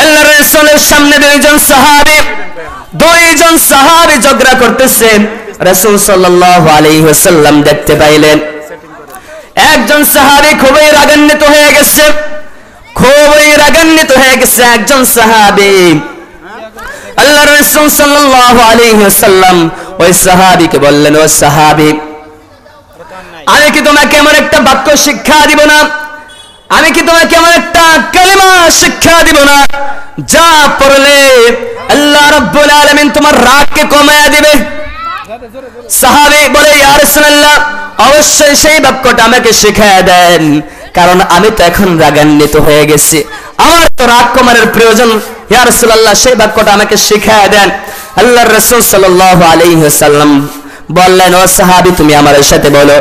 আল্লাহর রাসূলের সামনে দুইজন সাহাবী ঝগড়া করতেছে। রাসূল সাল্লাল্লাহু আলাইহি ওয়াসাল্লাম দেখতে পাইলেন একজন সাহাবী খুবই রাগান্বিত হয়ে গেছে, একজন সাহাবী। আল্লাহর রাসূল সাল্লাল্লাহু আলাইহি ওয়াসাল্লাম ওই সাহাবীকে বললেন, ও সাহাবী, আমি কি তোমাকে এমন একটা বাক্য শিক্ষা দিব না, আমি কি তোমাকে এমন একটা কালিমা শিক্ষা দিব না যা পড়লে আল্লাহ রাব্বুল আলামিন তোমার রাগকে কমায়া দিবে? সাহাবী বলে, ইয়া রাসূলুল্লাহ, অবশ্যই সেই বাক্যটা আমাকে শিখায়া দেন, কারণ আমি তো এখন রাগান্বিত হয়ে গেছি, আমার তো রাগ কমানোর প্রয়োজন। ইয়া রাসূলুল্লাহ, সেই বাক্যটা আমাকে শিখায়া দেন। আল্লাহর রাসূল সাল্লাল্লাহু আলাইহি ওয়াসাল্লাম বললেন, ও সাহাবী, তুমি আমার সাথে বলো,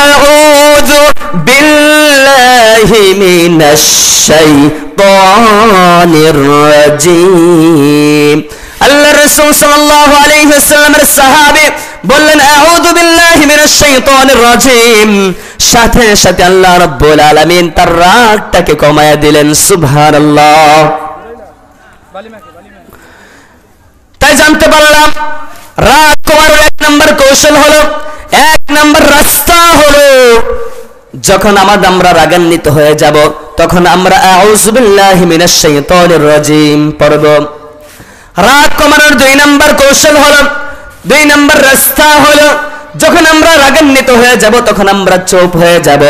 আউযু বিল্লাহি মিনাশ শাইতানির রাজীম। আল্লাহর রাসূল সাল্লাল্লাহু আলাইহি ওয়াসাল্লামের সাহাবী বললেন, আউযু বিল্লাহি মিনাশ শাইতানির রাজীম। সাথে সাথে আল্লাহ রাব্বুল আলামিন তার রাগটাকে কমায়া দিলেন। সুবহানাল্লাহ। তাই জানতে পারলাম রাগ কমানোর এক নম্বর কৌশল হলো, এক নম্বর রাস্তা হলো, যখন আমরা রাগান্বিত হয়ে যাব তখন আমরা আউযু বিল্লাহি মিনাশ শাইতানির রাজীম পড়ব। রাগ কমানোর দুই নম্বর কৌশল হলো, দুই নম্বর রাস্তা হলো, যখন আমরা রাগান্বিত হয়ে যাব তখন আমরা চুপ হয়ে যাব।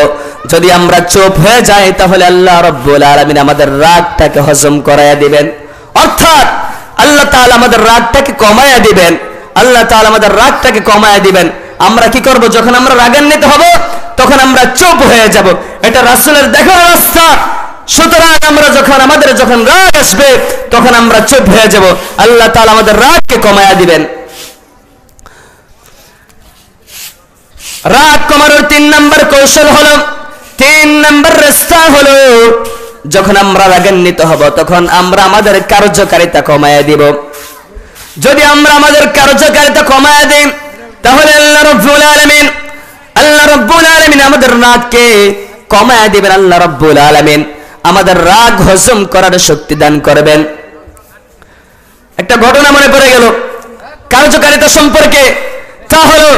যদি আমরা চুপ হয়ে যাই তাহলে আল্লাহ রাব্বুল আলামিন আমাদের রাগটাকে হজম করায়া দিবেন, অর্থাৎ আল্লাহ তাআলা আমাদের রাগটাকে কমায়া দিবেন। আল্লাহ তাআলা আমাদের রাগটাকে কমায়া দিবেন। আমরা কি করব? যখন আমরা রাগান্বিত হব তখন আমরা চুপ হয়ে যাব। এটা রাসূলের দেখানো রাস্তা। সুতরাং আমরা আমাদের যখন রাগ আসবে তখন আমরা চুপ হয়ে যাব। আল্লাহ তাআলা আমাদের রাগকে কমায়া দিবেন। রাগ কমানোর তিন নম্বর কৌশল হলো, তিন নম্বর রাস্তা হলো, যখন আমরা রাগান্বিত হব তখন আমরা আমাদের কার্যকারিতা কমায়া দিব। যদি আমরা আমাদের কার্যকারিতা কমায়া দিই তাহলে আল্লাহ রাব্বুল আলামিন আমাদের রাগকে কমায়া দিবেন। আল্লাহ রাব্বুল আলামিন আমাদের রাগ হজম করার শক্তি দান করবেন। একটা ঘটনা মনে পড়ে গেল কার্যকারিতা সম্পর্কে। তা হলো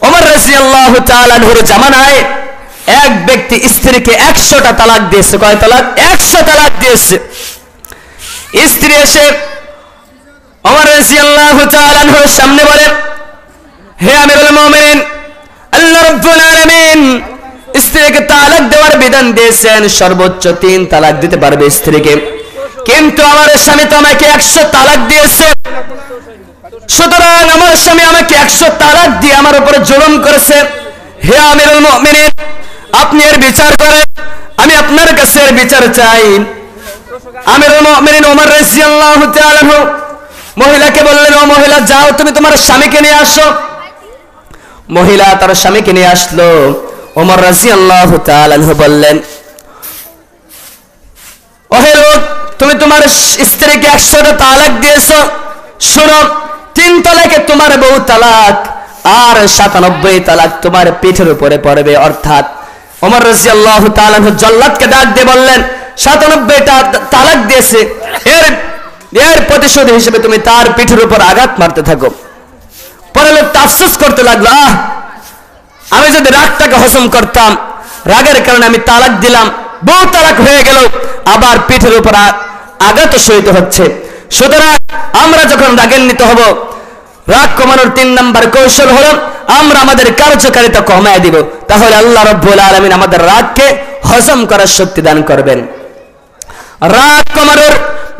ওমর রাদিয়াল্লাহু তাআলা আনহুর জামানায় এক ব্যক্তি স্ত্রীকে 100টা তালাক দিয়েছে। কয় তালাক? 100 তালাক দিয়েছে। স্ত্রী এসে ওমর রাদিয়াল্লাহু তাআলা আনহুর সামনে বলে, হে আমিরুল মুমিনিন, আল্লাহ রাব্বুল আলামিন স্ত্রীকে তালাক দেওয়ার বিধান দিয়েছেন, সর্বোচ্চ 3 তালাক দিতে পারবে স্ত্রীকে, কিন্তু আমার স্বামী তো আমাকে 100 তালাক দিয়েছে। সুতরাং আমার স্বামী আমাকে 100 তালাক দিয়ে আমার উপরে জুলুম করেছে। হে আমিরুল মুমিনিন, আপনি এর বিচার করেন, আমি আপনার কাছে এর বিচার চাই। আমিরুল মুমিনিন ওমর রাদিয়াল্লাহু তাআলা আনহু মহিলাকে বললেন, ও মহিলা, যাও তুমি তোমার স্বামীকে নিয়ে আসো। মহিলা তার স্বামীকে নিয়ে আসলো। ওমর রাদিয়াল্লাহু তাআলা আনহু বললেন, ওহে লোক, তুমি তোমার স্ত্রীকে 100টা তালাক দিয়েছো, শোনো, 3 তালাকে তোমার বউ তালাক, আর 97 তালাক তোমার পিঠের উপরে পড়বে। অর্থাৎ ওমর রাদিয়াল্লাহু তাআলা আনহু জল্লাদকে ডাক দিয়ে বললেন, 97টা তালাক দিয়েছে, এর প্রতিশোধ হিসেবে তুমি তার পিঠের উপর আঘাত মারতে থাকো। পরে লোকটা আফসোস করতে লাগলো, আমি যদি রাগটাকে হজম করতাম, রাগের কারণে আমি তালাক দিলাম, বউ তালাক হয়ে গেল, আবার পিঠের উপর আঘাত সহিত হচ্ছে। সুতরাং আমরা যখন রাগান্বিত হব, রাগ কমানোর 3 নম্বর কৌশল হলো আমরা আমাদের কার্যকারিতা কমায় দিব, তাহলে আল্লাহ রাব্বুল আলামিন আমাদের রাগকে হজম করার শক্তি দান করবেন। রাগ কমানোর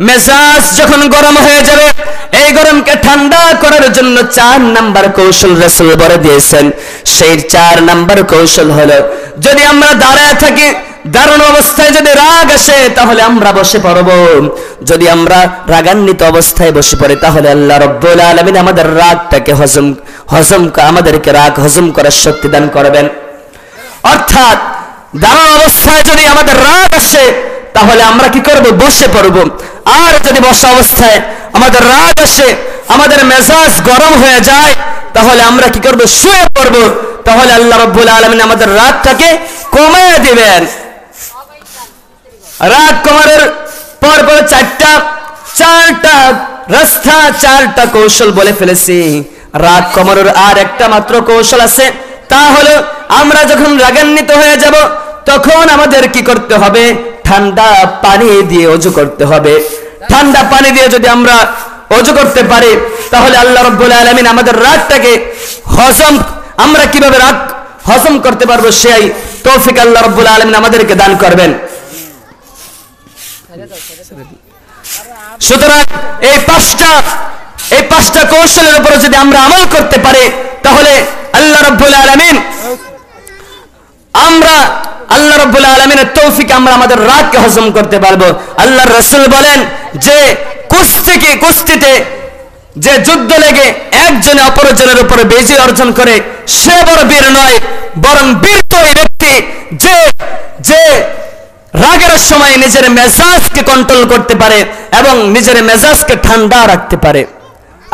মেজাজ যখন গরম হয়ে যাবে, এই গরমকে ঠান্ডা করার জন্য 4 নম্বর কৌশল রাসূল বলে দিয়েছেন। সেই 4 নম্বর কৌশল হলো, যদি আমরা দাঁড়ায় থাকি, দাঁড়ানো অবস্থায় যদি রাগ আসে তাহলে আমরা বসে পড়ব। যদি আমরা রাগান্বিত অবস্থায় বসে পড়ি তাহলে আল্লাহ রাব্বুল আলামিন আমাদের রাগটাকে আমাদেরকে রাগ হজম করার শক্তি দান করবেন। অর্থাৎ দাঁড়ানো অবস্থায় যদি আমাদের রাগ আসে তাহলে আমরা কি করব? বসে পড়ব। আর যদি বসা অবস্থায় আমাদের রাগ আসে, আমাদের মেজাজ গরম হয়ে যায়, তাহলে আমরা কি করব? শুয়ে পড়ব। তাহলে আল্লাহ রাব্বুল আলামিন আমাদের রাগটাকে কমিয়ে দিবেন। রাগ কমানোর পর চারটা রাস্তা, চারটা কৌশল বলে ফেলেছি। রাগ কমানোর আর একটা মাত্র কৌশল আছে, তা হলো আমরা যখন রাগান্বিত হয়ে যাব তখন আমাদের কি করতে হবে? ঠান্ডা পানি দিয়ে ওযু করতে হবে। ঠান্ডা পানি দিয়ে যদি আমরা ওযু করতে পারি তাহলে আল্লাহ রাব্বুল আলামিন আমাদের রাগটাকে আমরা কিভাবে রাগ হজম করতে পারবো সেই তৌফিক আল্লাহ রাব্বুল আলামিন আমাদেরকে দান করবেন। সুতরাং এই পাঁচটা কৌশলের উপরে যদি আমরা আমল করতে পারি তাহলে আল্লাহ রাব্বুল আলামিনের তৌফিক আমরা আমাদের রাগকে হজম করতে পারবো। আল্লাহর রাসূল বলেন যে কুস্তিতে যে যুদ্ধ লেগে একজনে অপরজনের উপরে বিজয় অর্জন করে সে বড় বীর নয়, বরং বীর তো ওই ব্যক্তি যে রাগের সময় নিজের মেজাজকে কন্ট্রোল করতে পারে এবং নিজের মেজাজকে ঠান্ডা রাখতে পারে।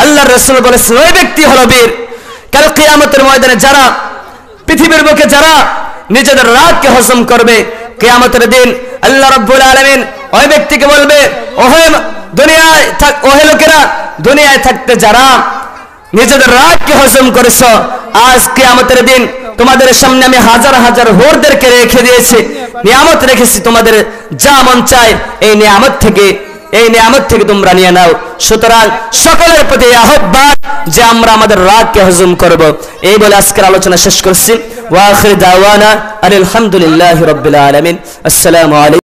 আল্লাহর রাসূল বলেছেন ওই ব্যক্তি হলো বীর। কাল কিয়ামতের ময়দানে যারা পৃথিবীর বুকে যারা নিজেদের রাগকে হজম করবে, কিয়ামতের দিন আল্লাহ রাব্বুল আলামিন ওই ব্যক্তিকে বলবে, ওহে লোকেরা, দুনিয়ায় থাকতে যারা নিজেদের রাগকে হজম করেছো, আজ কিয়ামতের দিন তোমাদের সামনে আমি হাজার হাজার হোরদেরকে রেখে দিয়েছি, নিয়ামত রেখেছি, তোমাদের যা মন চায় এই নিয়ামত থেকে তোমরা নিয়ে নাও। সুতরাং সকলের প্রতি আহ্বান যে আমরা আমাদের রাগকে হজম করব। এই বলে আজকের আলোচনা শেষ করছি। ওয়া আখির দাওয়ানা আলহামদুলিল্লাহি রাব্বিল আলামিন। আসসালামু আলাইকুম।